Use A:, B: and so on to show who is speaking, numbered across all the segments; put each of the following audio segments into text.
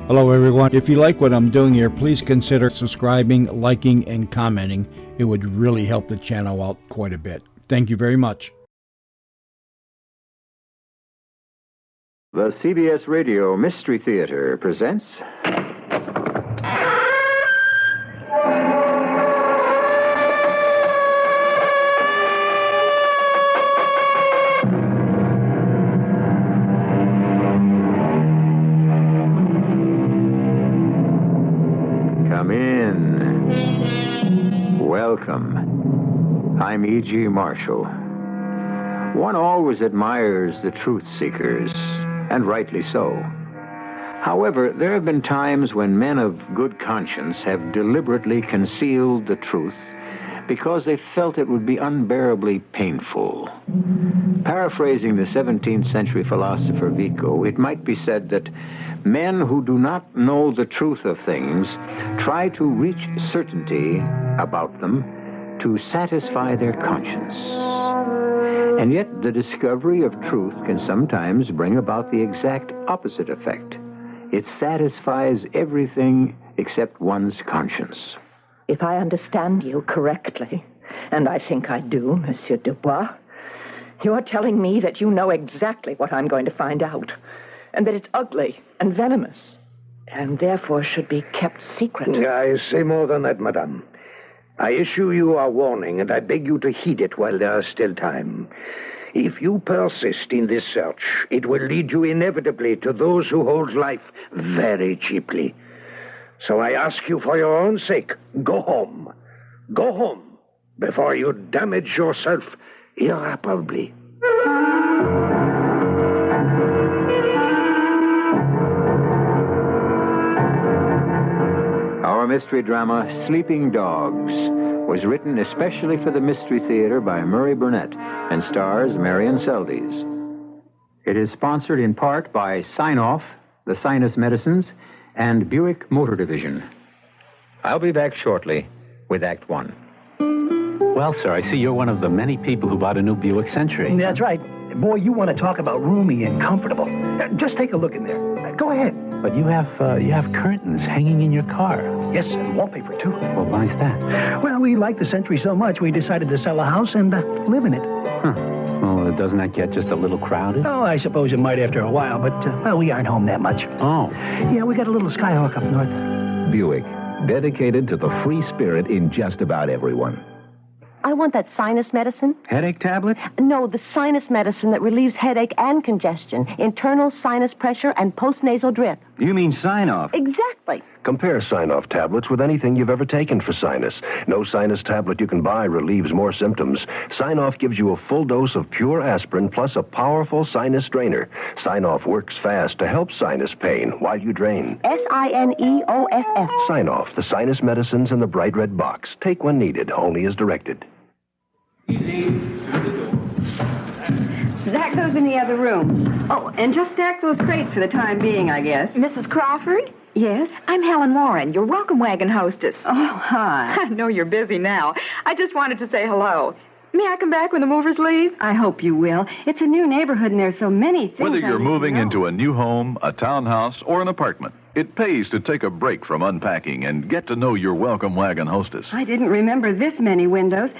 A: Hello, everyone. If you like what I'm doing here, please consider subscribing, liking, and commenting. It would really help the channel out quite a bit. Thank you very much.
B: The CBS Radio Mystery Theater presents... Come in. Welcome. I'm E.G. Marshall. One always admires the truth seekers, and rightly so. However, there have been times when men of good conscience have deliberately concealed the truth because they felt it would be unbearably painful. Paraphrasing the 17th century philosopher Vico, it might be said that men who do not know the truth of things try to reach certainty about them to satisfy their conscience. And yet, the discovery of truth can sometimes bring about the exact opposite effect. It satisfies everything except one's conscience.
C: If I understand you correctly, and I think I do, Monsieur Dubois, you are telling me that you know exactly what I'm going to find out, and that it's ugly and venomous, and therefore should be kept secret.
D: I say more than that, madame. I issue you a warning, and I beg you to heed it while there is still time. If you persist in this search, it will lead you inevitably to those who hold life very cheaply. So I ask you for your own sake, go home. Go home before you damage yourself irreparably.
B: Our mystery drama, Sleeping Dogs, was written especially for the Mystery Theater by Murray Burnett and stars Marian Seldes. It is sponsored in part by Sign-Off, the Sinus Medicines, and Buick Motor Division. I'll be back shortly with Act One.
E: Well, sir, I see you're one of the many people who bought a new Buick Century.
F: That's right. Boy, you want to talk about roomy and comfortable. Just take a look in there. Go ahead.
E: But you have curtains hanging in your car.
F: Yes, and wallpaper, too.
E: Well, why's that?
F: Well, we like the Century so much, we decided to sell a house and live in it.
E: Huh. Well, doesn't that get just a little crowded?
F: Oh, I suppose it might after a while, but, well, we aren't home that much.
E: Oh.
F: Yeah, we got a little Skyhawk up north.
G: Buick, dedicated to the free spirit in just about everyone.
H: I want that sinus medicine.
E: Headache tablet?
H: No, the sinus medicine that relieves headache and congestion, internal sinus pressure, and postnasal drip.
E: You mean Sign-Off?
H: Exactly.
I: Compare Sign-Off tablets with anything you've ever taken for sinus. No sinus tablet you can buy relieves more symptoms. Sign-Off gives you a full dose of pure aspirin plus a powerful sinus drainer. Sign-Off works fast to help sinus pain while you drain.
H: Sineoff.
I: Sign-Off, the sinus medicines in the bright red box. Take when needed, only as directed.
J: Zach goes in the other room. Oh, and just stack those crates for the time being, I guess.
K: Mrs. Crawford?
J: Yes?
K: I'm Helen Warren, your welcome wagon hostess.
J: Oh, hi.
K: I know you're busy now. I just wanted to say hello. May I come back when the movers leave?
J: I hope you will. It's a new neighborhood, and there's so many things.
L: Whether you're moving into a new home, a townhouse, or an apartment, it pays to take a break from unpacking and get to know your welcome wagon hostess.
J: I didn't remember this many windows.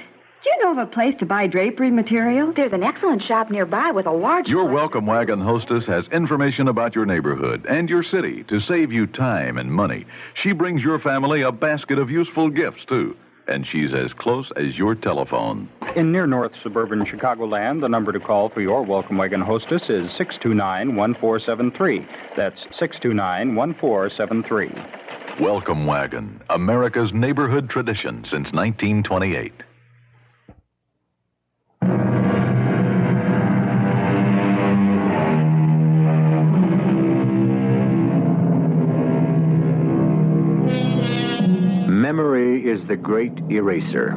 J: Do you know of a place to buy drapery material?
K: There's an excellent shop nearby with a large...
L: Your welcome wagon hostess has information about your neighborhood and your city to save you time and money. She brings your family a basket of useful gifts, too. And she's as close as your telephone.
M: In near north suburban Chicagoland, the number to call for your welcome wagon hostess is 629-1473. That's 629-1473.
L: Welcome Wagon, America's neighborhood tradition since 1928.
B: Memory is the great eraser.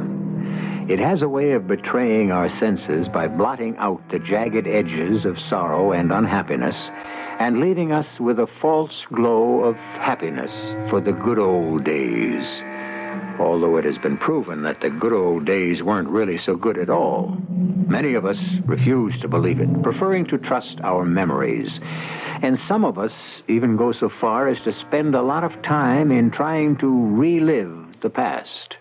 B: It has a way of betraying our senses by blotting out the jagged edges of sorrow and unhappiness and leaving us with a false glow of happiness for the good old days. although it has been proven that the good old days weren't really so good at all. Many of us refuse to believe it, preferring to trust our memories. And some of us even go so far as to spend a lot of time in trying to relive the past.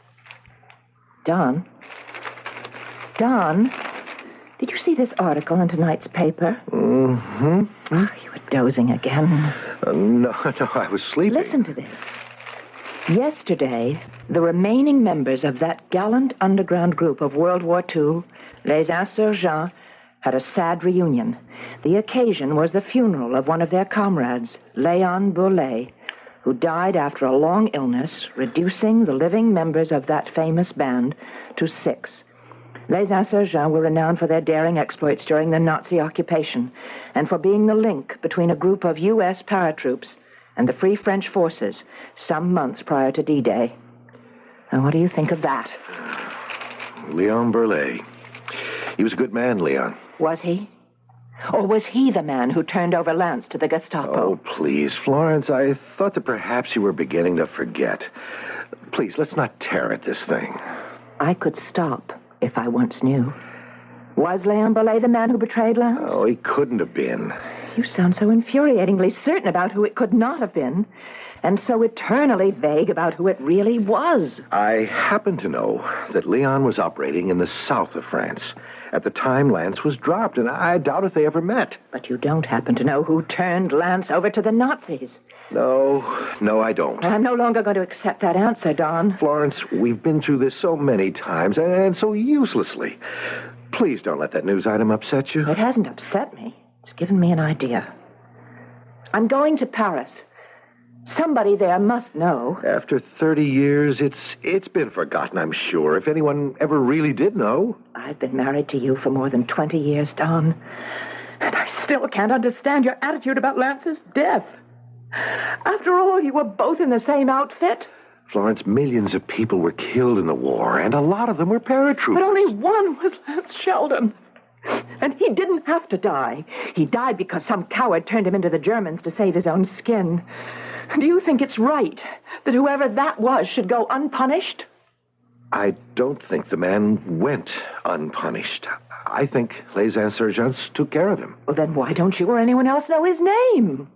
C: Don, did you see this article in tonight's paper?
I: Mm-hmm.
C: Oh, you were dozing again.
I: No, I was sleeping.
C: Listen to this. Yesterday, the remaining members of that gallant underground group of World War II, Les Insurgents, had a sad reunion. The occasion was the funeral of one of their comrades, Léon Bourlet, who died after a long illness, reducing the living members of that famous band to 6. Les Insurgents were renowned for their daring exploits during the Nazi occupation and for being the link between a group of U.S. paratroops and the Free French forces some months prior to D-Day. Now, what do you think of that?
I: Léon Bourlet. He was a good man, Leon.
C: Was he? Or was he the man who turned over Lance to the Gestapo?
I: Oh, please, Florence, I thought that perhaps you were beginning to forget. Please, let's not tear at this thing.
C: I could stop if I once knew. Was Léon Bourlet the man who betrayed Lance?
I: Oh, he couldn't have been.
C: You sound so infuriatingly certain about who it could not have been, and so eternally vague about who it really was.
I: I happen to know that Leon was operating in the south of France at the time Lance was dropped, and I doubt if they ever met.
C: But you don't happen to know who turned Lance over to the Nazis.
I: No, I don't.
C: I'm no longer going to accept that answer, Don.
I: Florence, we've been through this so many times, and so uselessly. Please don't let that news item upset you.
C: It hasn't upset me. It's given me an idea. I'm going to Paris. Somebody there must know.
I: After 30 years, it's been forgotten, I'm sure, if anyone ever really did know.
C: I've been married to you for more than 20 years, Don. And I still can't understand your attitude about Lance's death. After all, you were both in the same outfit.
I: Florence, millions of people were killed in the war, and a lot of them were paratroopers.
C: But only one was Lance Sheldon. And he didn't have to die. He died because some coward turned him into the Germans to save his own skin. Do you think it's right that whoever that was should go unpunished?
I: I don't think the man went unpunished. I think Les Insurgents took care of him.
C: Well, then why don't you or anyone else know his name?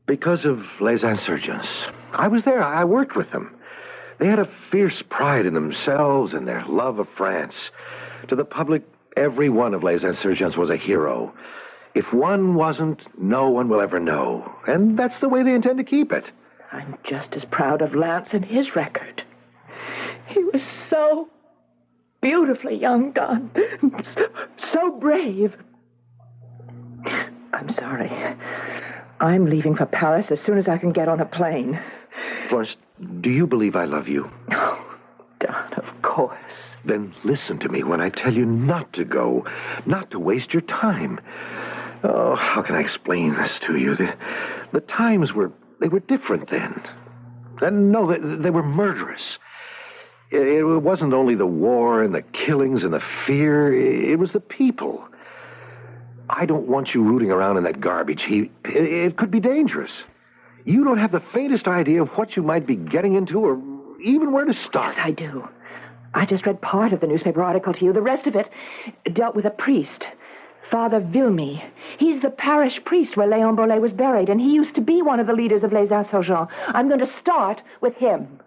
I: Because of Les Insurgents. I was there. I worked with them. They had a fierce pride in themselves and their love of France. To the public, every one of Les Insurgents was a hero. If one wasn't, no one will ever know. And that's the way they intend to keep it.
C: I'm just as proud of Lance and his record. He was so beautifully young, Don. So brave. I'm sorry. I'm leaving for Paris as soon as I can get on a plane.
I: Florence, do you believe I love you?
C: Oh, Don, of course.
I: Then listen to me when I tell you not to go, not to waste your time. Oh, how can I explain this to you? The times were different then. And no, they were murderous. It wasn't only the war and the killings and the fear. It was the people. I don't want you rooting around in that garbage heap. It could be dangerous. You don't have the faintest idea of what you might be getting into or even where to start.
C: Yes, I do. I just read part of the newspaper article to you. The rest of it dealt with a priest, Father Vilmy. He's the parish priest where Léon Bourlet was buried, and he used to be one of the leaders of Les Insurgents. I'm going to start with him.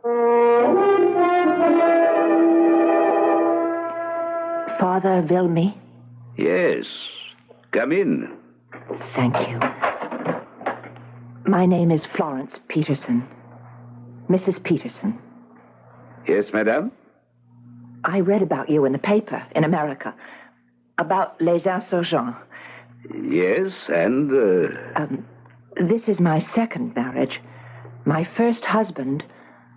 C: Father Vilmy?
N: Yes. Come in.
C: Thank you. My name is Florence Peterson. Mrs. Peterson.
N: Yes, madame?
C: I read about you in the paper in America. About Les Insurgents.
N: Yes, and...
C: This is my second marriage. My first husband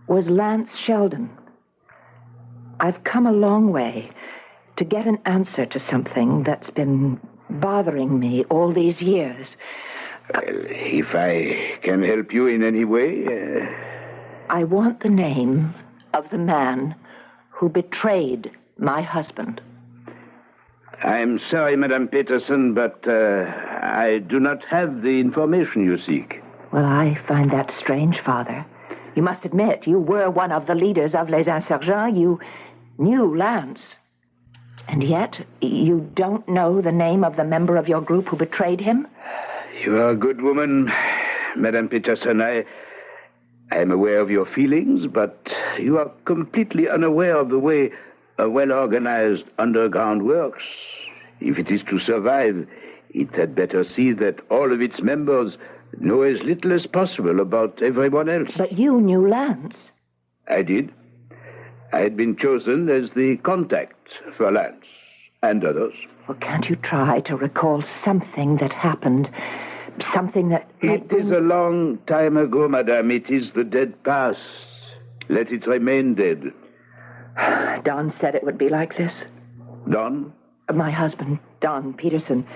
C: was Lance Sheldon. I've come a long way to get an answer to something that's been bothering me all these years.
N: If I can help you in any way...
C: I want the name of the man who betrayed my husband.
N: I'm sorry, Madame Peterson, but I do not have the information you seek.
C: Well, I find that strange, Father. You must admit, you were one of the leaders of Les Insurgents. You knew Lance. And yet, you don't know the name of the member of your group who betrayed him?
N: You are a good woman, Madame Peterson. I am aware of your feelings, but you are completely unaware of the way a well-organized underground works. If it is to survive, it had better see that all of its members know as little as possible about everyone else.
C: But you knew Lance.
N: I did. I had been chosen as the contact for Lance and others.
C: Well, can't you try to recall something that happened? Something that...
N: It is a long time ago, madame. It is the dead past. Let it remain dead.
C: Don said it would be like this.
N: Don?
C: My husband, Don Peterson.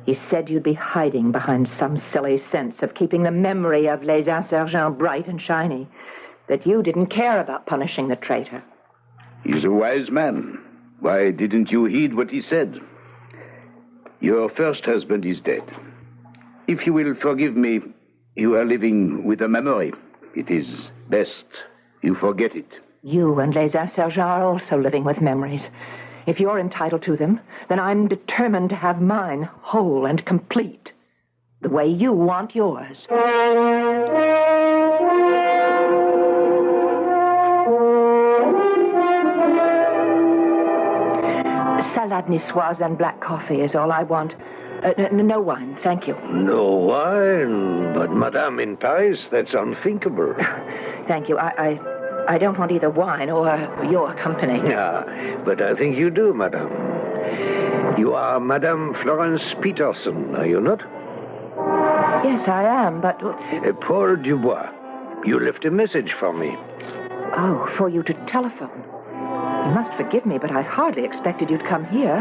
C: He said you'd be hiding behind some silly sense of keeping the memory of Les Insurgents bright and shiny. That you didn't care about punishing the traitor.
N: He's a wise man. Why didn't you heed what he said? Your first husband is dead. If you will forgive me, you are living with a memory. It is best you forget it.
C: You and Les Insurgents are also living with memories. If you're entitled to them, then I'm determined to have mine whole and complete, the way you want yours. Salad niçoise and black coffee is all I want. No wine, thank you.
D: No wine? But, Madame, in Paris, that's unthinkable.
C: Thank you. I don't want either wine or your company.
D: Yeah, but I think you do, Madame. You are Madame Florence Peterson, are you not?
C: Yes, I am, but...
D: Paul Dubois. You left a message for me.
C: Oh, for you to telephone. You must forgive me, but I hardly expected you'd come here.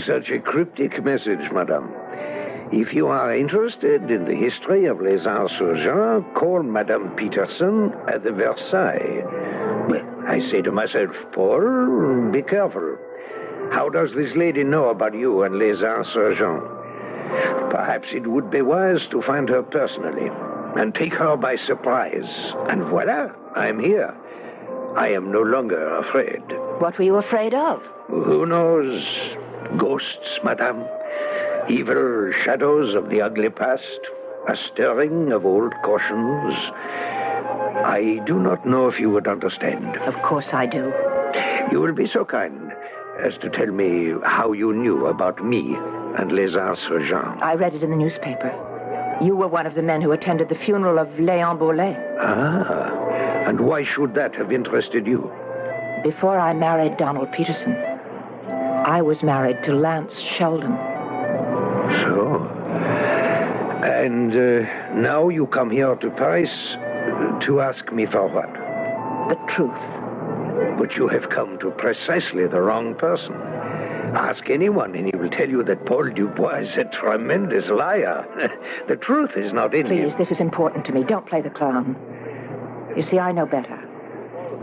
D: Such a cryptic message, Madame. If you are interested in the history of Les Insurgents, call Madame Peterson at the Versailles. But I say to myself, Paul, be careful. How does this lady know about you and Les Insurgents? Perhaps it would be wise to find her personally and take her by surprise. And voila, I'm here. I am no longer afraid.
C: What were you afraid of?
D: Who knows? Ghosts, Madame. Evil shadows of the ugly past. A stirring of old cautions. I do not know if you would understand.
C: Of course I do.
D: You will be so kind as to tell me how you knew about me and Les Insurgents.
C: I read it in the newspaper. You were one of the men who attended the funeral of Léon Boulay.
D: Ah, and why should that have interested you?
C: Before I married Donald Peterson, I was married to Lance Sheldon.
D: So? And now you come here to Paris to ask me for what?
C: The truth.
D: But you have come to precisely the wrong person. Ask anyone and he will tell you that Paul Dubois is a tremendous liar. The truth is not in him.
C: Please, this is important to me. Don't play the clown. You see, I know better.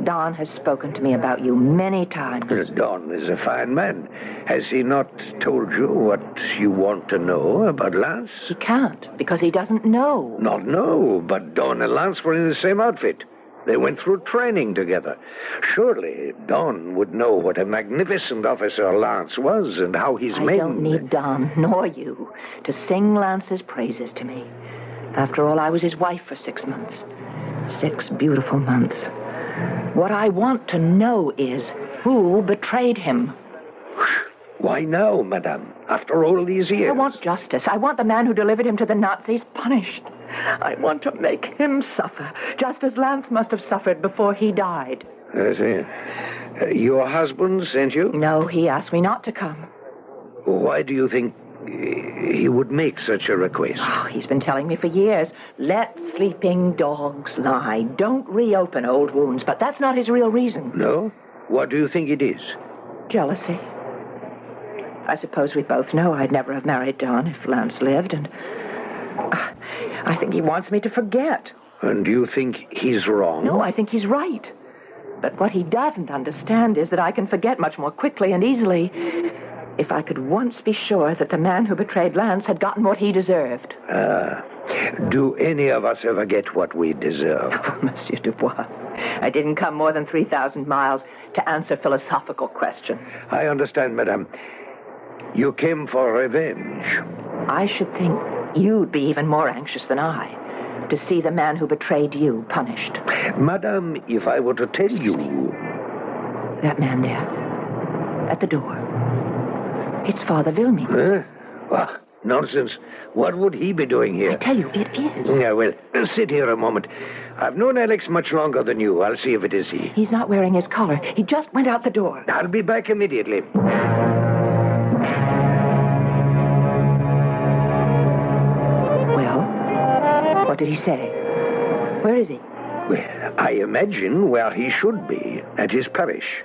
C: Don has spoken to me about you many times.
D: Don is a fine man. Has he not told you what you want to know about Lance?
C: He can't, because he doesn't know.
D: Not know, but Don and Lance were in the same outfit. They went through training together. Surely Don would know what a magnificent officer Lance was and how he's made.
C: I don't need Don, nor you, to sing Lance's praises to me. After all, I was his wife for 6 months. 6 beautiful months. What I want to know is who betrayed him.
D: Why now, Madame? After all these years?
C: I want justice. I want the man who delivered him to the Nazis punished. I want to make him suffer, just as Lance must have suffered before he died.
D: I see. Your husband sent you?
C: No, he asked me not to come.
D: Why do you think he would make such a request?
C: Oh, he's been telling me for years, let sleeping dogs lie. Don't reopen old wounds, but that's not his real reason.
D: No? What do you think it is?
C: Jealousy. I suppose we both know I'd never have married Don if Lance lived, and I think he wants me to forget.
D: And do you think he's wrong?
C: No, I think he's right. But what he doesn't understand is that I can forget much more quickly and easily if I could once be sure that the man who betrayed Lance had gotten what he deserved.
D: Do any of us ever get what we deserve?
C: Oh, Monsieur Dubois, I didn't come more than 3,000 miles to answer philosophical questions.
D: I understand, madame. You came for revenge.
C: I should think you'd be even more anxious than I to see the man who betrayed you punished.
D: Madame, if I were to tell you...
C: That man there, at the door. It's Father Vilmy.
D: Huh? Ah, nonsense. What would he be doing here?
C: I tell you, it is.
D: Yeah, well, sit here a moment. I've known Alex much longer than you. I'll see if it is he.
C: He's not wearing his collar. He just went out the door.
D: I'll be back immediately.
C: Well, what did he say? Where is he?
D: Well, I imagine where he should be, at his parish.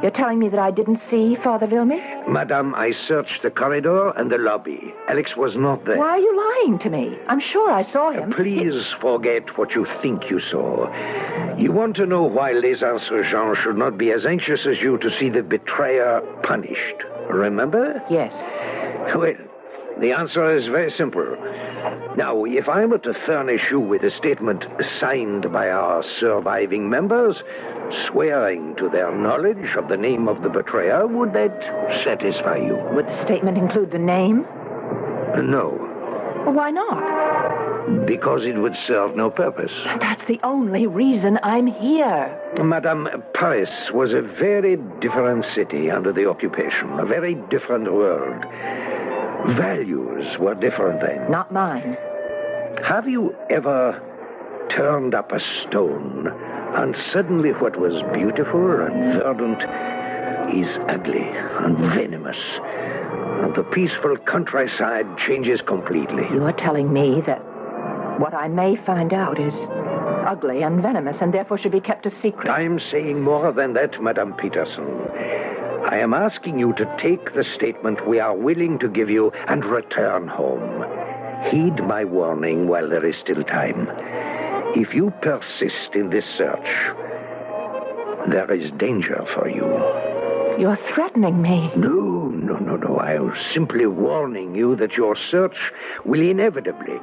C: You're telling me that I didn't see Father Vilmy?
D: Madame, I searched the corridor and the lobby. Alex was not there.
C: Why are you lying to me? I'm sure I saw him.
D: Please forget what you think you saw. You want to know why Les Insurgents should not be as anxious as you to see the betrayer punished. Remember?
C: Yes.
D: Well, the answer is very simple. Now, if I were to furnish you with a statement signed by our surviving members, swearing to their knowledge of the name of the betrayer, would that satisfy you?
C: Would the statement include the name?
D: No.
C: Well, why not?
D: Because it would serve no purpose.
C: That's the only reason I'm here.
D: Madame, Paris was a very different city under the occupation, a very different world. Values were different then.
C: Not mine.
D: Have you ever turned up a stone and suddenly what was beautiful and verdant is ugly and venomous, and the peaceful countryside changes completely?
C: You are telling me that what I may find out is ugly and venomous and therefore should be kept a secret.
D: I'm saying more than that, Madame Peterson. I am asking you to take the statement we are willing to give you and return home. Heed my warning while there is still time. If you persist in this search, there is danger for you.
C: You're threatening me.
D: No. I am simply warning you that your search will inevitably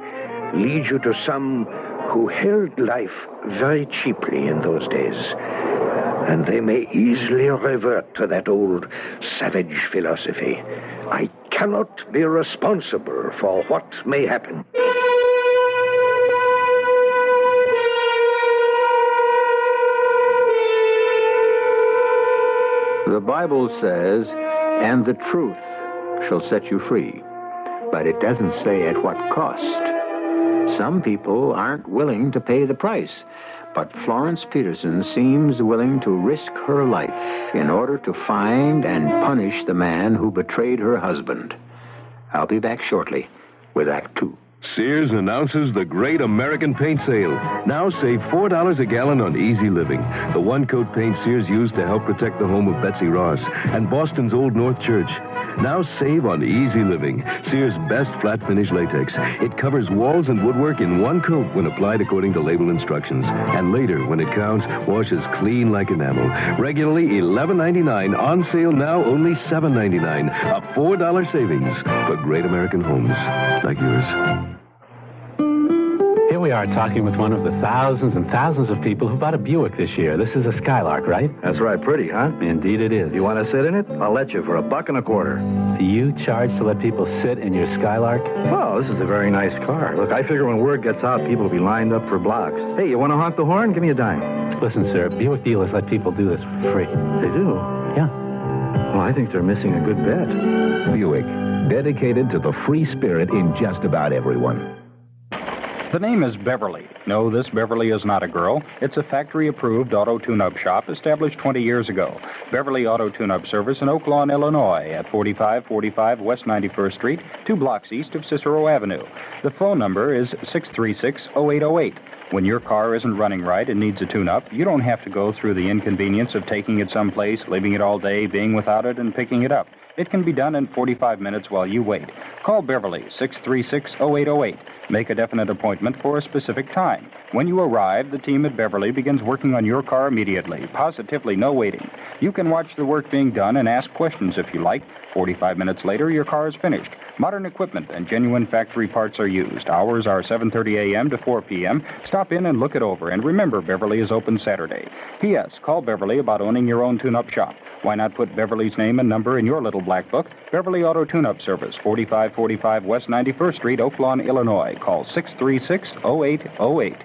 D: lead you to some who held life very cheaply in those days. And they may easily revert to that old savage philosophy. I cannot be responsible for what may happen.
B: The Bible says, and the truth shall set you free. But it doesn't say at what cost. Some people aren't willing to pay the price. But Florence Peterson seems willing to risk her life in order to find and punish the man who betrayed her husband. I'll be back shortly with Act 2.
I: Sears announces the Great American Paint Sale. Now save $4 a gallon on Easy Living, the one-coat paint Sears used to help protect the home of Betsy Ross and Boston's Old North Church. Now save on Easy Living, Sears' best flat finish latex. It covers walls and woodwork in one coat when applied according to label instructions. And later, when it counts, washes clean like enamel. Regularly $11.99, on sale now only $7.99. A $4 savings for great American homes like yours.
E: Here we are talking with one of the thousands and thousands of people who bought a Buick this year. This is a Skylark, right?
O: That's right. Pretty, huh?
E: Indeed it is.
O: You want to sit in it? I'll let you for $1.25.
E: Do you charge to let people sit in your Skylark?
O: Well, this is a very nice car. Look, I figure when word gets out, people will be lined up for blocks. Hey, you want to honk the horn? Give me a dime.
E: Listen, sir, Buick dealers let people do this for free.
O: They do?
E: Yeah.
O: Well, I think they're missing a good bet.
G: Buick, dedicated to the free spirit in just about everyone.
M: The name is Beverly. No, this Beverly is not a girl. It's a factory-approved auto tune-up shop established 20 years ago. Beverly Auto Tune-Up Service in Oak Lawn, Illinois, at 4545 West 91st Street, 2 blocks east of Cicero Avenue. The phone number is 636-0808. When your car isn't running right and needs a tune-up, you don't have to go through the inconvenience of taking it someplace, leaving it all day, being without it, and picking it up. It can be done in 45 minutes while you wait. Call Beverly, 636-0808. Make a definite appointment for a specific time. When you arrive, the team at Beverly begins working on your car immediately. Positively no waiting. You can watch the work being done and ask questions if you like. 45 minutes later, your car is finished. Modern equipment and genuine factory parts are used. Hours are 7:30 a.m. to 4 p.m. Stop in and look it over. And remember, Beverly is open Saturday. P.S. Call Beverly about owning your own tune-up shop. Why not put Beverly's name and number in your little black book? Beverly Auto Tune-Up Service, 4545 West 91st Street, Oak Lawn, Illinois. Call 636-0808.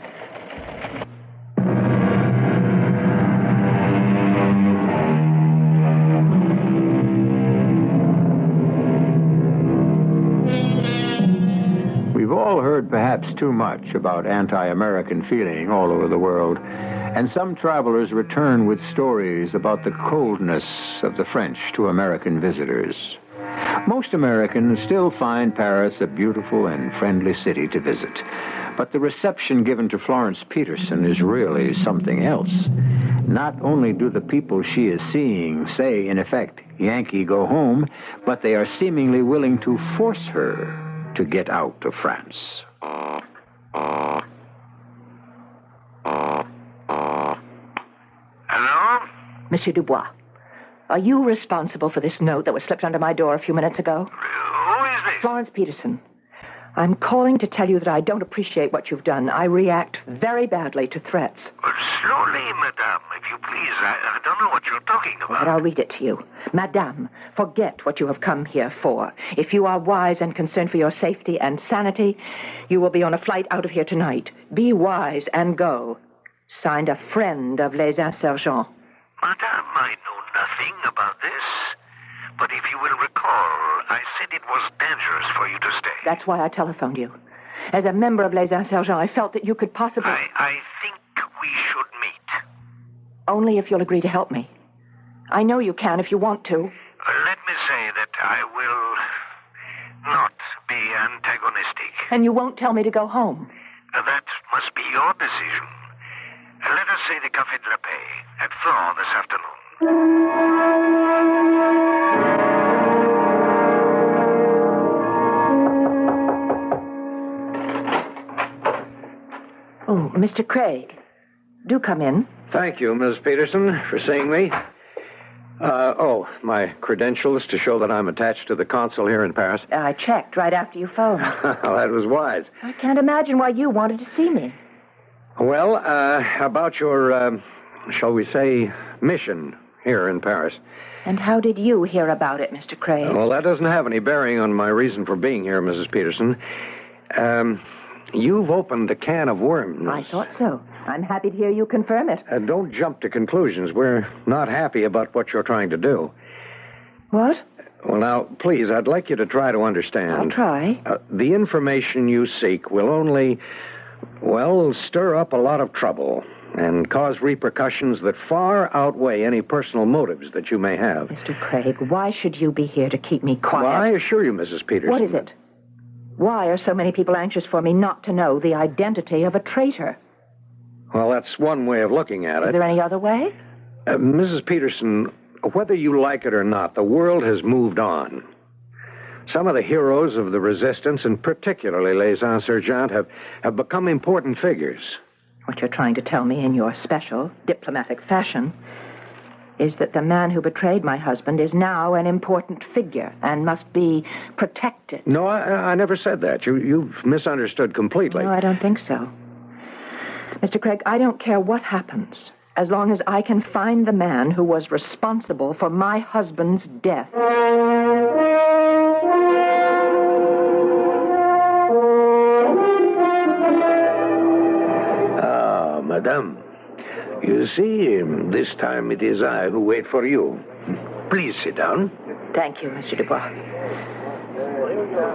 B: We've all heard perhaps too much about anti-American feeling all over the world, and some travelers return with stories about the coldness of the French to American visitors. Most Americans still find Paris a beautiful and friendly city to visit, but the reception given to Florence Peterson is really something else. Not only do the people she is seeing say, in effect, Yankee, go home, but they are seemingly willing to force her to get out of France.
C: Hello? Monsieur Dubois, are you responsible for this note that was slipped under my door a few minutes ago?
D: Who is this?
C: Florence Peterson. I'm calling to tell you that I don't appreciate what you've done. I react very badly to threats.
D: Slowly, madame, if you please. I don't know what you're talking about.
C: But I'll read it to you. Madame, forget what you have come here for. If you are wise and concerned for your safety and sanity, you will be on a flight out of here tonight. Be wise and go. Signed, a friend of Les Insurgents.
D: Madame, I know nothing about this. But if you will recall, I said it was dangerous for you to stay.
C: That's why I telephoned you. As a member of Les Insurgents, I felt that you could possibly...
D: I think we should meet.
C: Only if you'll agree to help me. I know you can if you want to.
D: Let me say that I will not be antagonistic.
C: And you won't tell me to go home.
D: That must be your decision. Let us say the Café de la Paix at 4 this afternoon.
C: Oh, Mr. Craig, do come in.
P: Thank you, Ms. Peterson, for seeing me. My credentials to show that I'm attached to the consul here in Paris.
C: I checked right after you phoned.
P: Well, that was wise.
C: I can't imagine why you wanted to see me.
P: Well, about your, shall we say, mission here in Paris.
C: And how did you hear about it, Mr. Craig?
P: Well, that doesn't have any bearing on my reason for being here, Mrs. Peterson. You've opened a can of worms.
C: I thought so. I'm happy to hear you confirm it.
P: Don't jump to conclusions. We're not happy about what you're trying to do.
C: What?
P: Well, now, please, I'd like you to try to understand.
C: I'll try.
P: The information you seek will only, stir up a lot of trouble and cause repercussions that far outweigh any personal motives that you may have.
C: Mr. Craig, why should you be here to keep me quiet?
P: Well, I assure you, Mrs. Peterson.
C: What is it? Why are so many people anxious for me not to know the identity of a traitor?
P: Well, that's one way of looking at it.
C: Is there any other way?
P: Mrs. Peterson, whether you like it or not, the world has moved on. Some of the heroes of the resistance, and particularly Les Insurgents, have become important figures.
C: What you're trying to tell me in your special diplomatic fashion is that the man who betrayed my husband is now an important figure and must be protected.
P: No, I never said that. You've misunderstood completely.
C: No, I don't think so. Mr. Craig, I don't care what happens, as long as I can find the man who was responsible for my husband's death.
D: Madame, you see, this time it is I who wait for you. Please sit down.
C: Thank you, Monsieur Dubois.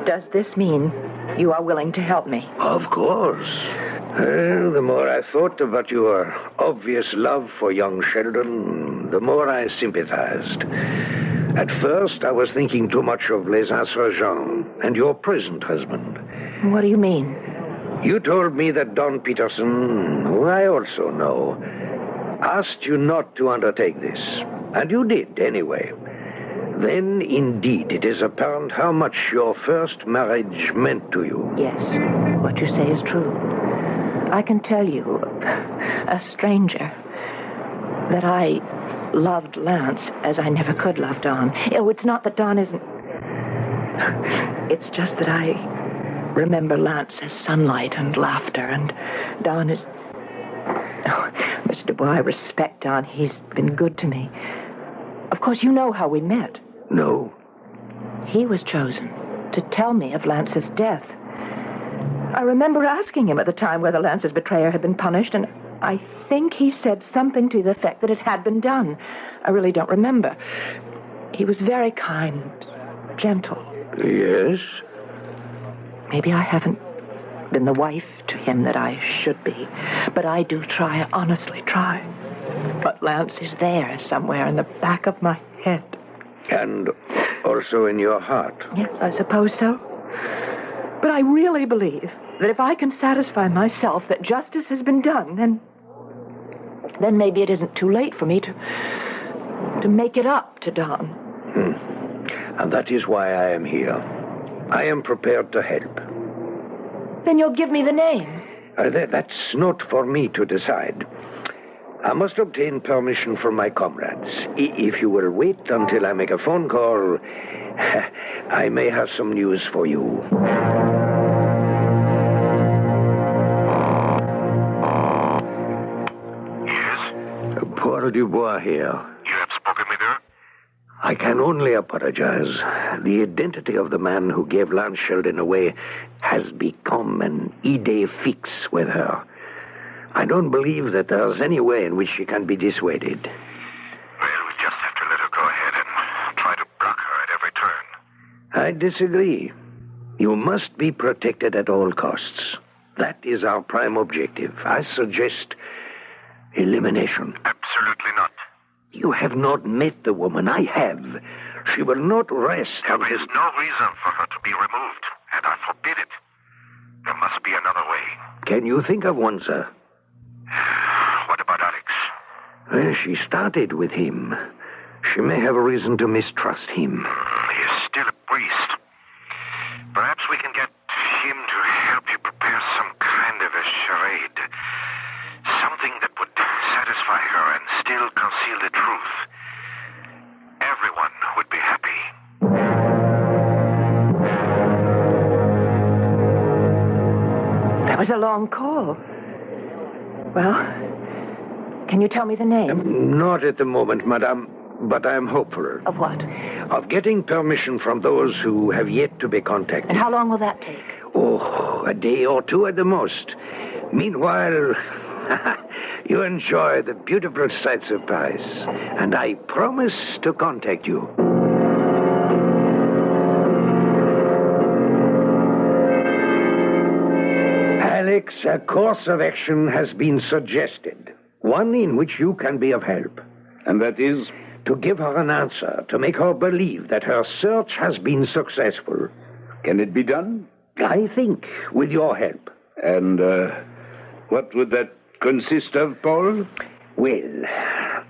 C: Does this mean you are willing to help me?
D: Of course. The more I thought about your obvious love for young Sheldon, the more I sympathized. At first, I was thinking too much of Les Insurgents and your present husband.
C: What do you mean?
D: You told me that Don Peterson, who I also know, asked you not to undertake this. And you did, anyway. Then, indeed, it is apparent how much your first marriage meant to you.
C: Yes, what you say is true. I can tell you, a stranger, that I loved Lance as I never could love Don. Oh, it's not that Don isn't... It's just that I remember Lance as sunlight and laughter, and Don is... Oh, Mr. Dubois, I respect Don. He's been good to me. Of course, you know how we met.
D: No.
C: He was chosen to tell me of Lance's death. I remember asking him at the time whether Lance's betrayer had been punished, and I think he said something to the effect that it had been done. I really don't remember. He was very kind, gentle.
D: Yes?
C: Maybe I haven't been the wife to him that I should be, but I do try, I honestly try. But Lance is there somewhere in the back of my head.
D: And also in your heart.
C: Yes, I suppose so. But I really believe that if I can satisfy myself that justice has been done, then maybe it isn't too late for me to make it up to Don.
D: And that is why I am here. I am prepared to help.
C: Then you'll give me the name.
D: That's not for me to decide. I must obtain permission from my comrades. If you will wait until I make a phone call, I may have some news for you.
Q: Yes?
D: Paul Dubois here.
Q: You have spoken with her?
D: I can only apologize. The identity of the man who gave Lance Sheldon away has become an idée fixe with her. I don't believe that there's any way in which she can be dissuaded.
Q: Well, we just have to let her go ahead and try to block her at every turn.
D: I disagree. You must be protected at all costs. That is our prime objective. I suggest elimination.
Q: Absolutely not.
D: You have not met the woman. I have. She will not rest.
Q: There is no reason for her to be removed, and I forbid it. There must be another way.
D: Can you think of one, sir?
Q: What about Alex?
D: Well, she started with him. She may have a reason to mistrust him.
Q: He is still a priest. Perhaps we can get him to help you prepare some kind of a charade. Something that would satisfy her and still conceal the truth. Everyone would be happy.
C: That was a long call. Well, can you tell me the name?
D: Not at the moment, madame, but I am hopeful.
C: Of what?
D: Of getting permission from those who have yet to be contacted.
C: And how long will that take?
D: Oh, a day or two at the most. Meanwhile, you enjoy the beautiful sights of Paris, and I promise to contact you. Alex, a course of action has been suggested. One in which you can be of help.
N: And that is?
D: To give her an answer, to make her believe that her search has been successful.
N: Can it be done?
D: I think, with your help.
N: And, what would that consist of, Paul?
D: Well,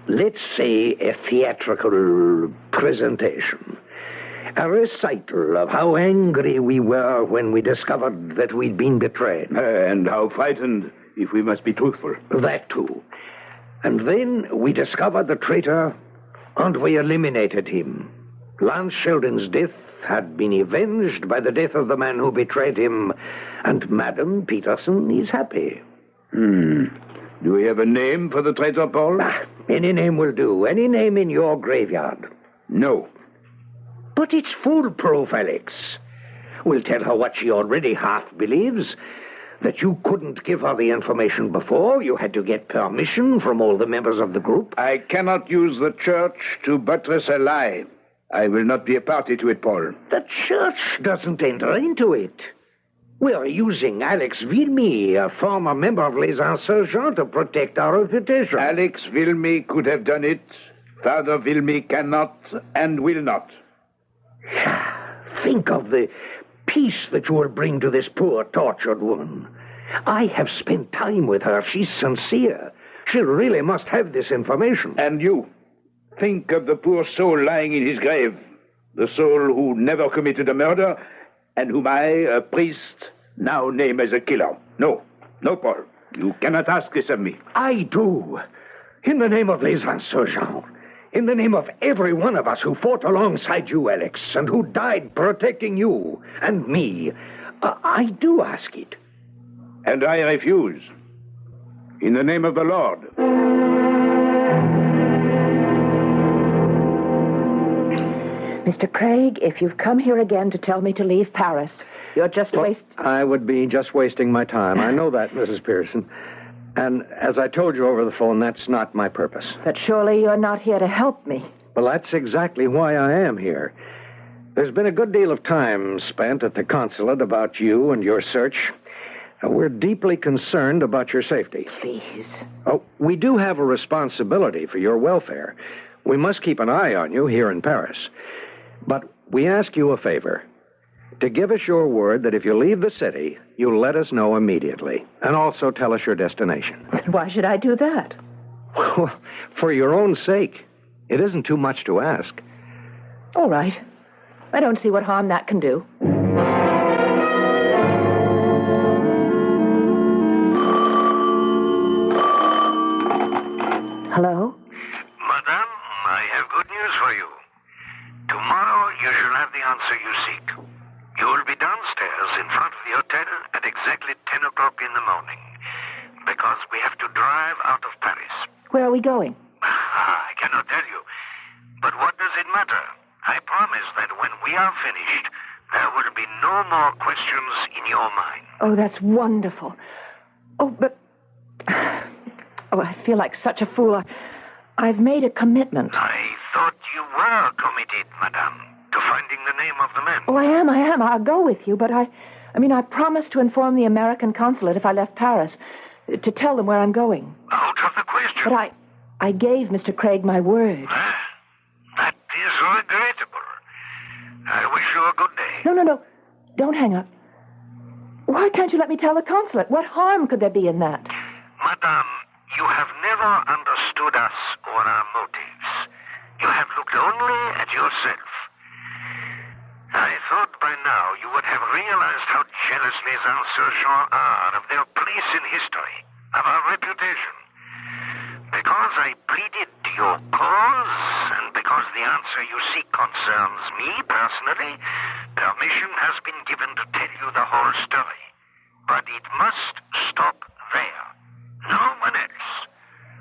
D: let's say a theatrical presentation. A recital of how angry we were when we discovered that we'd been betrayed.
N: And how frightened, if we must be truthful.
D: That too. And then we discovered the traitor, and we eliminated him. Lance Sheldon's death had been avenged by the death of the man who betrayed him, and Madame Peterson is happy.
N: Do we have a name for the traitor, Paul?
D: Any name will do. Any name in your graveyard.
N: No.
D: But it's foolproof, Alex. We'll tell her what she already half believes. That you couldn't give her the information before. You had to get permission from all the members of the group.
N: I cannot use the church to buttress a lie. I will not be a party to it, Paul.
D: The church doesn't enter into it. We're using Alex Vilmy, a former member of Les Insurgents, to protect our reputation.
N: Alex Vilmy could have done it. Father Vilmy cannot and will not.
D: Think of the peace that you will bring to this poor, tortured woman. I have spent time with her. She's sincere. She really must have this information.
N: And you? Think of the poor soul lying in his grave. The soul who never committed a murder, and whom I, a priest, now name as a killer. No, Paul. You cannot ask this of me.
D: I do. In the name of Les Insurgents. In the name of every one of us who fought alongside you, Alex, and who died protecting you and me, I do ask it.
N: And I refuse. In the name of the Lord.
C: Mr. Craig, if you've come here again to tell me to leave Paris, you're just
P: I would be just wasting my time. I know that, Mrs. Pearson. And as I told you over the phone, that's not my purpose.
C: But surely you're not here to help me.
P: Well, that's exactly why I am here. There's been a good deal of time spent at the consulate about you and your search. We're deeply concerned about your safety.
C: Please.
P: Oh, we do have a responsibility for your welfare. We must keep an eye on you here in Paris. But we ask you a favor. To give us your word that if you leave the city, you'll let us know immediately. And also tell us your destination.
C: Why should I do that?
P: Well, for your own sake. It isn't too much to ask.
C: All right. I don't see what harm that can do. Hello?
Q: Madame, I have good news for you. Tomorrow you shall have the answer you seek. You will be downstairs in front of the hotel at exactly 10 o'clock in the morning. Because we have to drive out of Paris.
C: Where are we going?
Q: I cannot tell you. But what does it matter? I promise that when we are finished, there will be no more questions in your mind.
C: Oh, that's wonderful. Oh, but... Oh, I feel like such a fool. I've made a commitment.
Q: I thought you were committed, madame, to finding the name of the man.
C: Oh, I am. I'll go with you, but I promised to inform the American consulate if I left Paris, to tell them where I'm going.
Q: Out of the question.
C: But I gave Mr. Craig my word.
Q: That is regrettable. I wish you a good day.
C: No. Don't hang up. Why can't you let me tell the consulate? What harm could there be in that?
Q: Madame, you have never understood us or our motives. You have looked only at yourself. I thought by now you would have realized how jealous les insurgents are of their place in history, of our reputation. Because I pleaded your cause, and because the answer you seek concerns me personally, permission has been given to tell you the whole story. But it must stop there. No one else.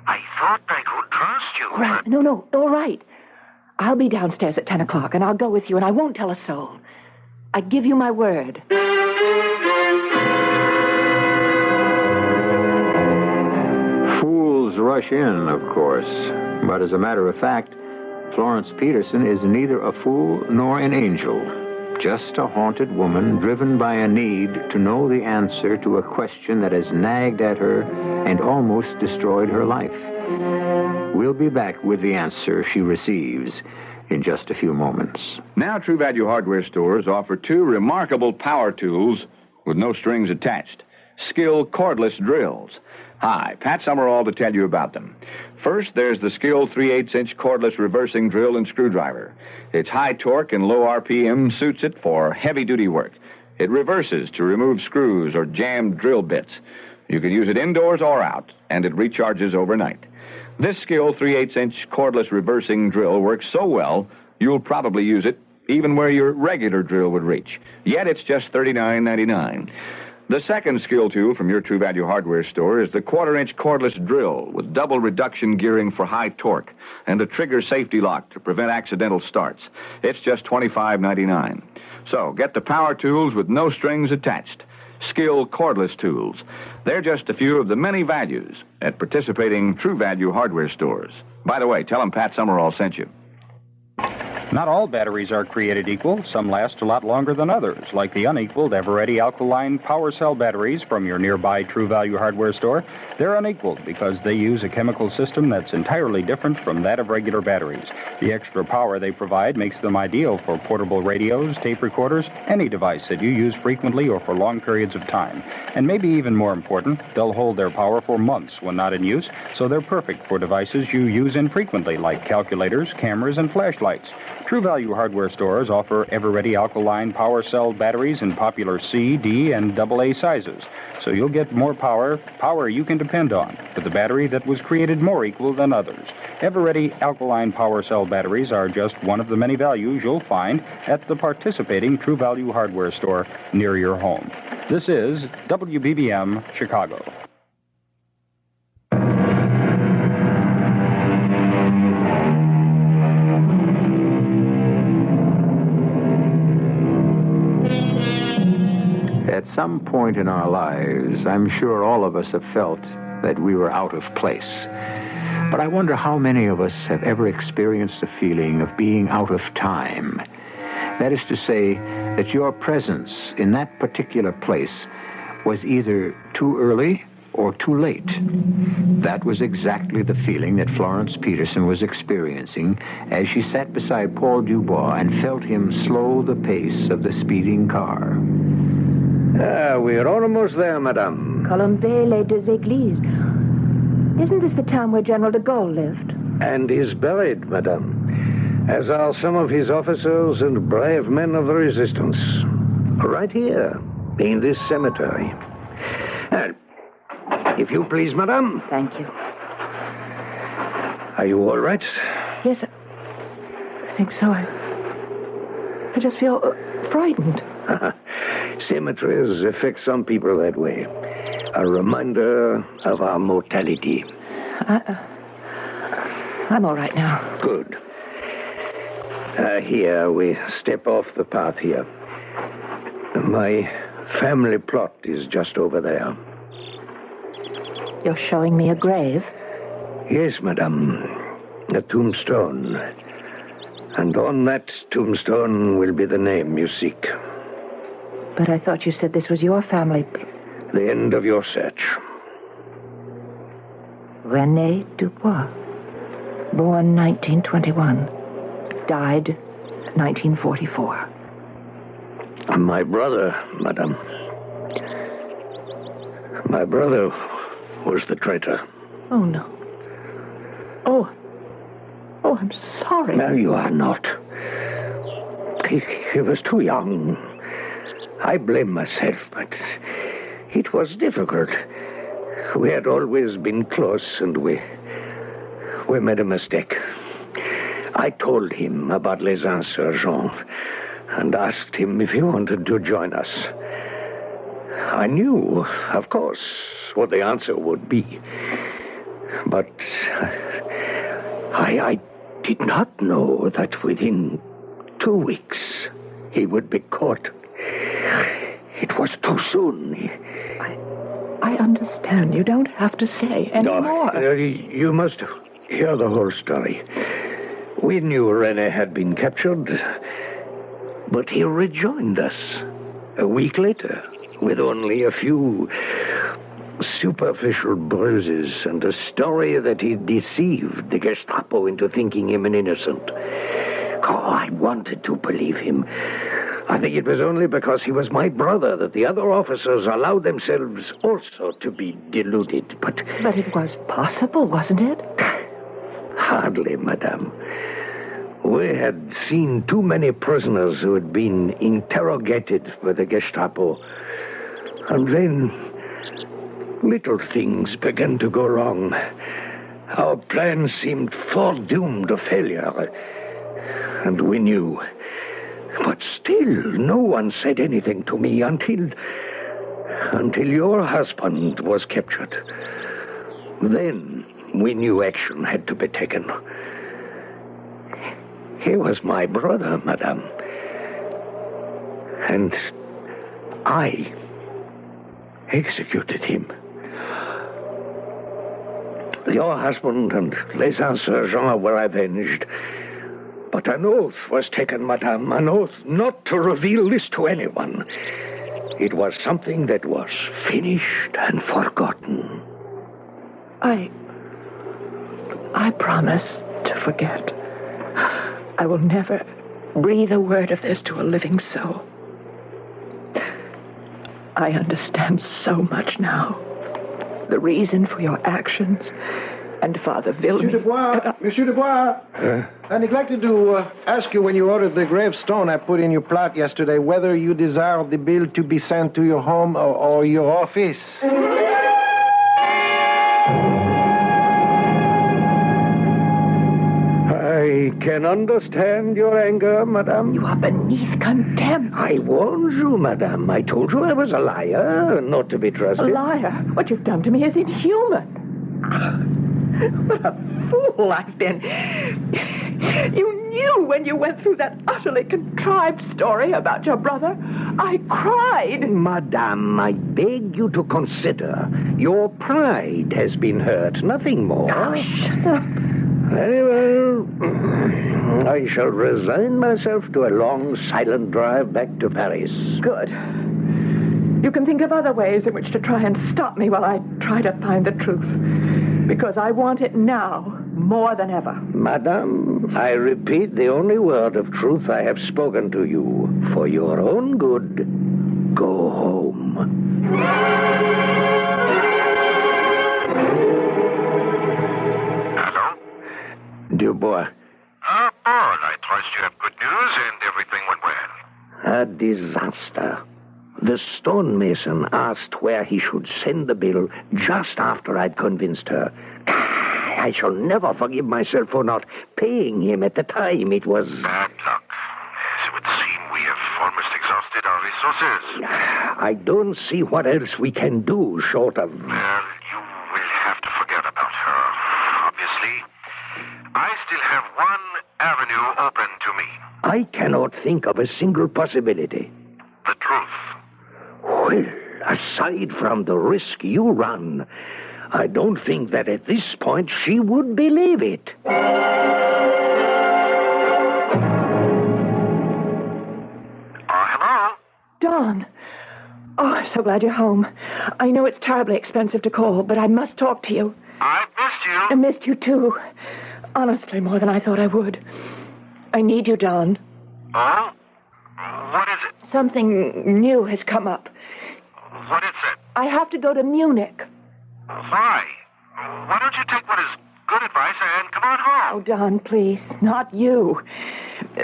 Q: I thought I could trust you.
C: Right. No. All right. I'll be downstairs at 10 o'clock, and I'll go with you, and I won't tell a soul. I give you my word.
B: Fools rush in, of course. But as a matter of fact, Florence Peterson is neither a fool nor an angel. Just a haunted woman driven by a need to know the answer to a question that has nagged at her and almost destroyed her life. We'll be back with the answer she receives in just a few moments.
R: Now, True Value hardware stores offer two remarkable power tools with no strings attached. Skill cordless drills. Hi, Pat Summerall to tell you about them. First, there's the Skill 3/8-inch cordless reversing drill and screwdriver. Its high torque and low RPM suits it for heavy-duty work. It reverses to remove screws or jammed drill bits. You can use it indoors or out, and it recharges overnight. This Skill 3/8-inch cordless reversing drill works so well, you'll probably use it even where your regular drill would reach. Yet it's just $39.99. The second skill tool from your True Value hardware store is the 1/4-inch cordless drill with double reduction gearing for high torque and a trigger safety lock to prevent accidental starts. It's just $25.99. So get the power tools with no strings attached. Skill cordless tools. They're just a few of the many values at participating True Value hardware stores. By the way, tell them Pat Summerall sent you.
M: Not all batteries are created equal. Some last a lot longer than others, like the unequaled Eveready alkaline power cell batteries from your nearby True Value hardware store. They're unequaled because they use a chemical system that's entirely different from that of regular batteries. The extra power they provide makes them ideal for portable radios, tape recorders, any device that you use frequently or for long periods of time. And maybe even more important, they'll hold their power for months when not in use, so they're perfect for devices you use infrequently, like calculators, cameras, and flashlights. True Value hardware stores offer ever-ready alkaline power cell batteries in popular C, D, and AA sizes. So you'll get more power you can depend on, with a battery that was created more equal than others. Ever-ready alkaline power cell batteries are just one of the many values you'll find at the participating True Value hardware store near your home. This is WBBM Chicago.
B: At some point in our lives, I'm sure all of us have felt that we were out of place. But I wonder how many of us have ever experienced the feeling of being out of time. That is to say, that your presence in that particular place was either too early or too late. That was exactly the feeling that Florence Peterson was experiencing as she sat beside Paul Dubois and felt him slow the pace of the speeding car.
P: We're almost there, madame.
C: Colombey-les-Deux-Églises. Isn't this the town where General de Gaulle lived?
P: And is buried, madame, as are some of his officers and brave men of the resistance. Right here, in this cemetery. If you please, madame.
C: Thank you.
P: Are you all right?
C: Yes, I think so. I just feel frightened.
P: Cemeteries affect some people that way. A reminder of our mortality.
C: I'm all right now.
P: Good. Here, we step off the path here. My family plot is just over there.
C: You're showing me a grave?
P: Yes, madame. A tombstone. And on that tombstone will be the name you seek.
C: But I thought you said this was your family.
P: The end of your search.
C: René Dubois. Born 1921. Died 1944.
P: My brother, madame. My brother was the traitor.
C: Oh, no. Oh, I'm sorry.
P: No, you are not. He was too young. I blame myself, but it was difficult. We had always been close, and we made a mistake. I told him about Les Insurgents and asked him if he wanted to join us. I knew, of course, what the answer would be. But I did not know that within 2 weeks he would be caught. It was too soon.
C: I understand. You don't have to say any more.
P: You must hear the whole story. We knew René had been captured, but he rejoined us a week later with only a few superficial bruises and a story that he deceived the Gestapo into thinking him an innocent. I wanted to believe him. I think it was only because he was my brother that the other officers allowed themselves also to be deluded. But
C: it was possible, wasn't it?
P: Hardly, madame. We had seen too many prisoners who had been interrogated by the Gestapo. And then little things began to go wrong. Our plan seemed foredoomed to failure. And we knew. But still, no one said anything to me until your husband was captured. Then we knew action had to be taken. He was my brother, madame. And I executed him. Your husband and Les Insurgents were avenged. But an oath was taken, madame, an oath not to reveal this to anyone. It was something that was finished and forgotten.
C: I promise to forget. I will never breathe a word of this to a living soul. I understand so much now. The reason for your actions, And Father Wilmy.
P: Monsieur Dubois. I neglected to ask you when you ordered the gravestone I put in your plot yesterday whether you desire the bill to be sent to your home or your office.
D: I can understand your anger, madame.
C: You are beneath contempt.
D: I warned you, madame. I told you I was a liar, not to be trusted.
C: A liar? What you've done to me is inhuman. What a fool I've been. You knew when you went through that utterly contrived story about your brother. I cried.
D: Madame, I beg you to consider. Your pride has been hurt, nothing more.
C: Oh, shut up.
D: Very well. I shall resign myself to a long, silent drive back to Paris.
C: Good. You can think of other ways in which to try and stop me while I try to find the truth. Because I want it now more than ever.
D: Madame, I repeat the only word of truth I have spoken to you. For your own good, go home.
Q: Hello?
D: Dubois.
Q: Paul, I trust you have good news and everything went well.
D: A disaster. The stonemason asked where he should send the bill just after I'd convinced her. I shall never forgive myself for not paying him at the time. It was...
Q: Bad luck. As it would seem, we have almost exhausted our resources.
D: I don't see what else we can do short of...
Q: Well, you will have to forget about her, obviously. I still have one avenue open to me.
D: I cannot think of a single possibility.
Q: The truth.
D: Well, aside from the risk you run, I don't think that at this point she would believe it.
Q: Hello?
C: Don. Oh, I'm so glad you're home. I know it's terribly expensive to call, but I must talk to you.
Q: I've missed you.
C: I missed you, too. Honestly, more than I thought I would. I need you, Don.
Q: Oh? What is it?
C: Something new has come up.
Q: What is it?
C: I have to go to Munich.
Q: Why? Why don't you take what is good advice and come on home?
C: Oh, Don, please. Not you.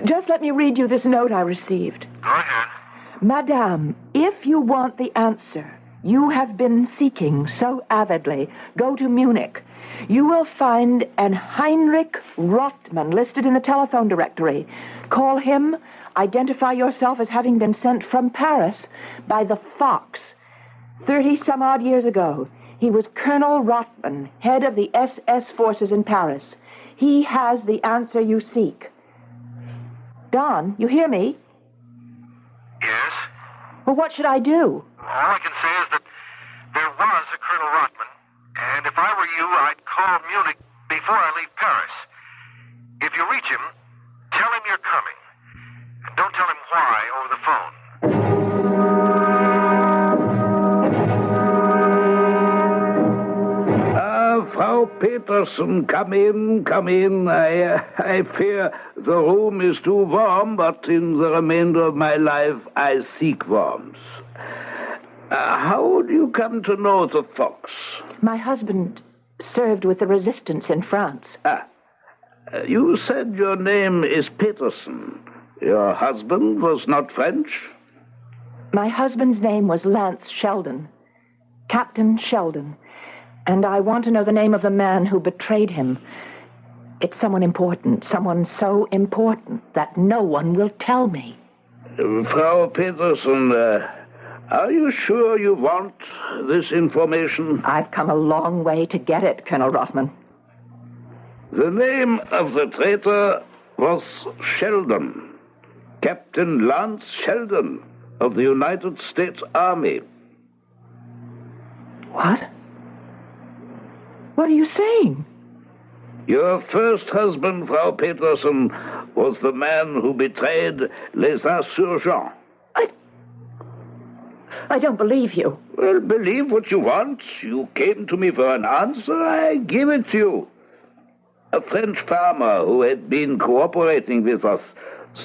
C: Just let me read you this note I received.
Q: Go ahead.
C: Madame, if you want the answer you have been seeking so avidly, go to Munich. You will find an Heinrich Rothman listed in the telephone directory. Call him. Identify yourself as having been sent from Paris by the Fox. 30-some-odd years ago, he was Colonel Rothman, head of the SS forces in Paris. He has the answer you seek. Don, you hear me?
Q: Yes?
C: Well, what should I do?
Q: All I can say is that there was a Colonel Rothman, and if I were you, I'd call Munich before I leave Paris. If you reach him, tell him you're coming. And don't tell him why over the phone.
N: Frau Peterson, come in, come in. I fear the room is too warm, but in the remainder of my life I seek warmth. How do you come to know the Fox?
C: My husband served with the resistance in France.
N: You said your name is Peterson. Your husband was not French?
C: My husband's name was Lance Sheldon. Captain Sheldon. And I want to know the name of the man who betrayed him. It's someone important, someone so important that no one will tell me.
N: Frau Peterson, are you sure you want this information?
C: I've come a long way to get it, Colonel Rothman.
N: The name of the traitor was Sheldon. Captain Lance Sheldon of the United States Army.
C: What? What are you saying?
N: Your first husband, Frau Peterson, was the man who betrayed les insurgents.
C: I don't believe you.
N: Well, believe what you want. You came to me for an answer. I give it to you. A French farmer who had been cooperating with us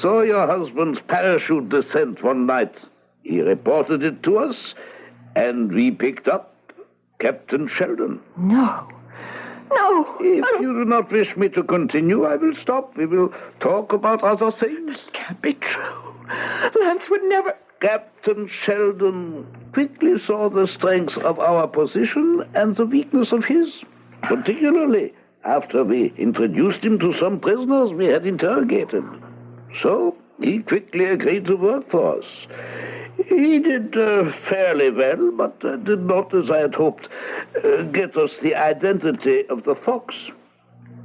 N: saw your husband's parachute descent one night. He reported it to us, and we picked up Captain Sheldon.
C: No. No.
N: If you do not wish me to continue, I will stop. We will talk about other things.
C: It can't be true. Lance would never...
N: Captain Sheldon quickly saw the strengths of our position and the weakness of his, particularly after we introduced him to some prisoners we had interrogated. So he quickly agreed to work for us. He did fairly well, but did not, as I had hoped, get us the identity of the fox.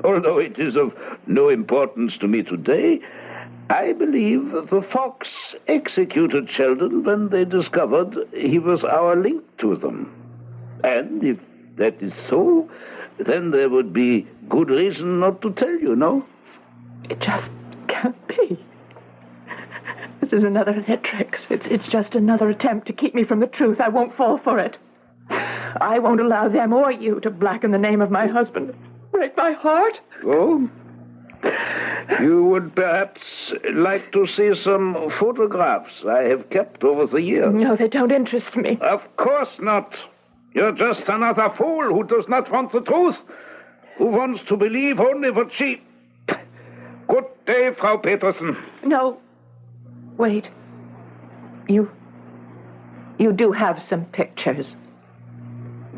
N: Although it is of no importance to me today, I believe the fox executed Sheldon when they discovered he was our link to them. And if that is so, then there would be good reason not to tell you, no?
C: It just can't be. This is another of their tricks. It's just another attempt to keep me from the truth. I won't fall for it. I won't allow them or you to blacken the name of my husband. Break my heart.
N: Oh? You would perhaps like to see some photographs I have kept over the years.
C: No, they don't interest me.
N: Of course not. You're just another fool who does not want the truth, who wants to believe only what she... Good day, Frau Peterson.
C: No. Wait. You do have some pictures.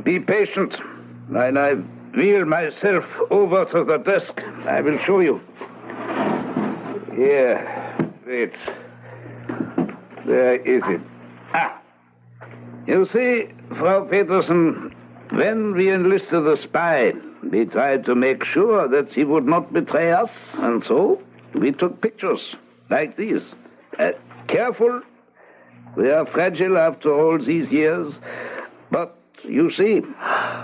N: Be patient. When I wheel myself over to the desk, I will show you. Here. Wait. There is it. Ah. You see, Frau Peterson, when we enlisted the spy, we tried to make sure that he would not betray us, and so we took pictures like these. Careful. We are fragile after all these years, but you see,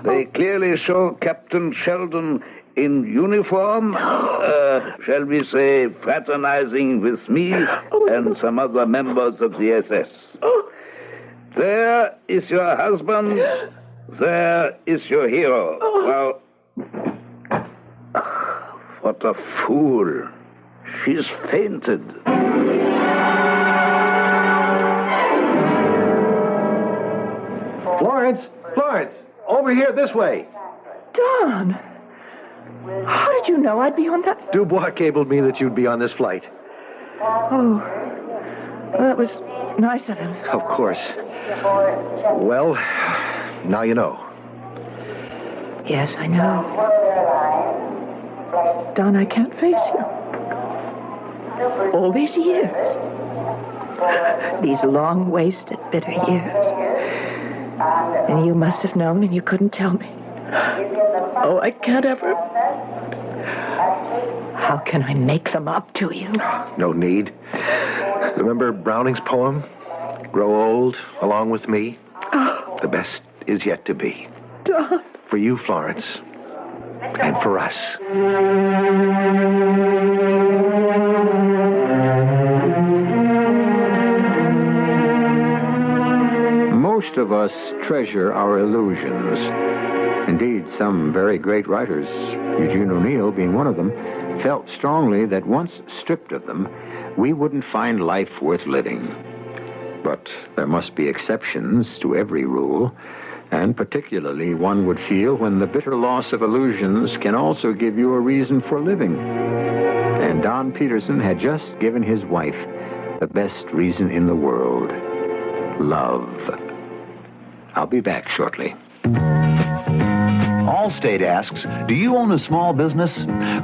N: they clearly show Captain Sheldon in uniform, shall we say, fraternizing with me and some other members of the SS. There is your husband. There is your hero. Well, what a fool. She's fainted.
O: Florence, over here this way.
C: Don, how did you know I'd be on that?
O: Dubois cabled me that you'd be on this flight.
C: Oh, well, that was nice of him.
O: Of course. Well, now you know.
C: Yes, I know. Don, I can't face you. All these years. These long-wasted, bitter years. And you must have known and you couldn't tell me. Oh, I can't ever... How can I make them up to you?
O: No need. Remember Browning's poem? Grow old along with me?
C: Oh.
O: The best is yet to be.
C: Don.
O: For you, Florence. And for us.
B: Most of us treasure our illusions. Indeed, some very great writers, Eugene O'Neill being one of them, felt strongly that once stripped of them, we wouldn't find life worth living. But there must be exceptions to every rule, and particularly one would feel when the bitter loss of illusions can also give you a reason for living. And Don Peterson had just given his wife the best reason in the world: love. I'll be back shortly.
S: Allstate asks, do you own a small business?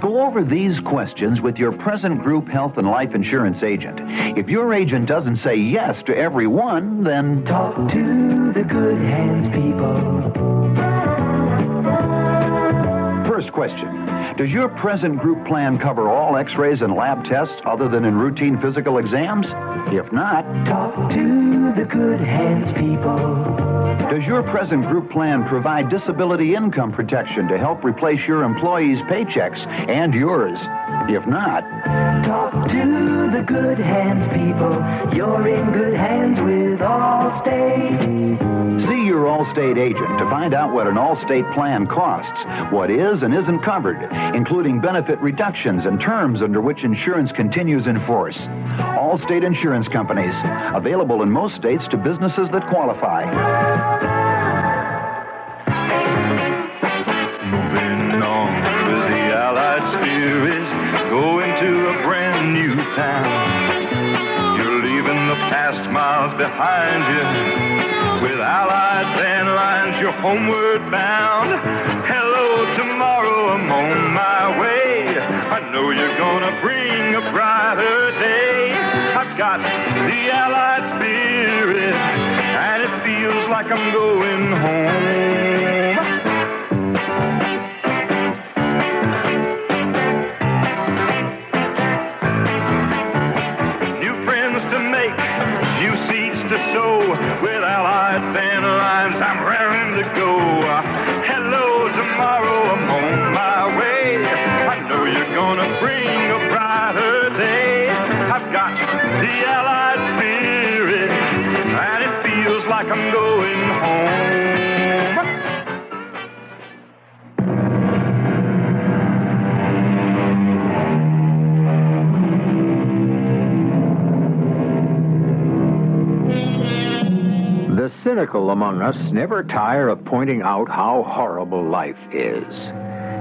S: Go over these questions with your present group health and life insurance agent. If your agent doesn't say yes to every one, then...
T: Talk to the good hands people.
S: First question. Does your present group plan cover all x-rays and lab tests other than in routine physical exams? If not...
T: Talk to the good hands people.
S: Does your present group plan provide disability income protection to help replace your employees' paychecks and yours? If not...
T: Talk to the good hands people. You're in good hands with Allstate.
S: See your Allstate agent to find out what an Allstate plan costs, what is and isn't covered, including benefit reductions and terms under which insurance continues in force. Allstate Insurance Companies, available in most states to businesses that qualify.
T: Moving on.
U: town. You're leaving the past miles behind you. With Allied Van Lines, you're homeward bound. Hello, tomorrow, I'm on my way. I know you're gonna bring a brighter day. I've got the Allied spirit, and it feels like I'm going home. New friends to make, new seeds to sow. With Allied Van Lines, I'm raring to go. Hello, tomorrow, I'm on my way. I know you're gonna bring a brighter day. I've got the Allied spirit, and it feels like I'm going home.
B: The cynical among us never tire of pointing out how horrible life is.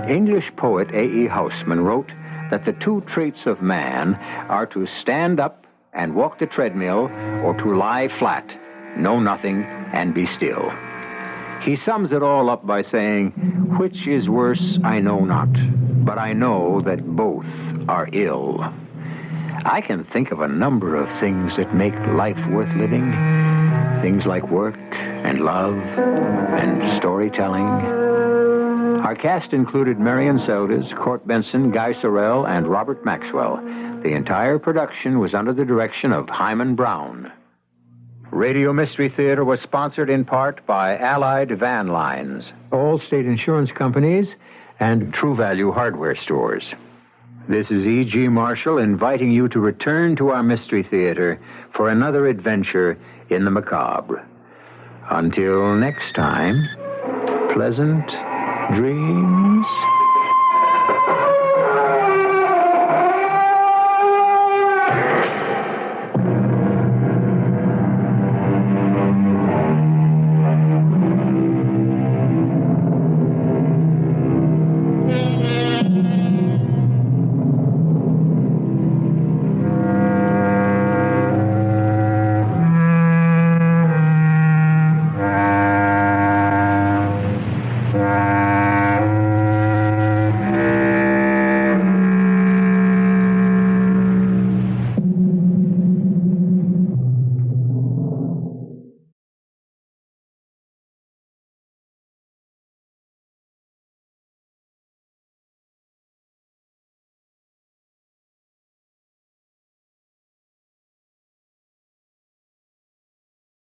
B: English poet A.E. Housman wrote that the two traits of man are to stand up and walk the treadmill, or to lie flat, know nothing, and be still. He sums it all up by saying, "Which is worse, I know not, but I know that both are ill." I can think of a number of things that make life worth living. Things like work and love and storytelling. Our cast included Marian Seldes, Court Benson, Guy Sorel, and Robert Maxwell. The entire production was under the direction of Hyman Brown. Radio Mystery Theater was sponsored in part by Allied Van Lines, Allstate Insurance Companies, and True Value Hardware Stores. This is E.G. Marshall inviting you to return to our Mystery Theater for another adventure in the macabre. Until next time, pleasant dreams.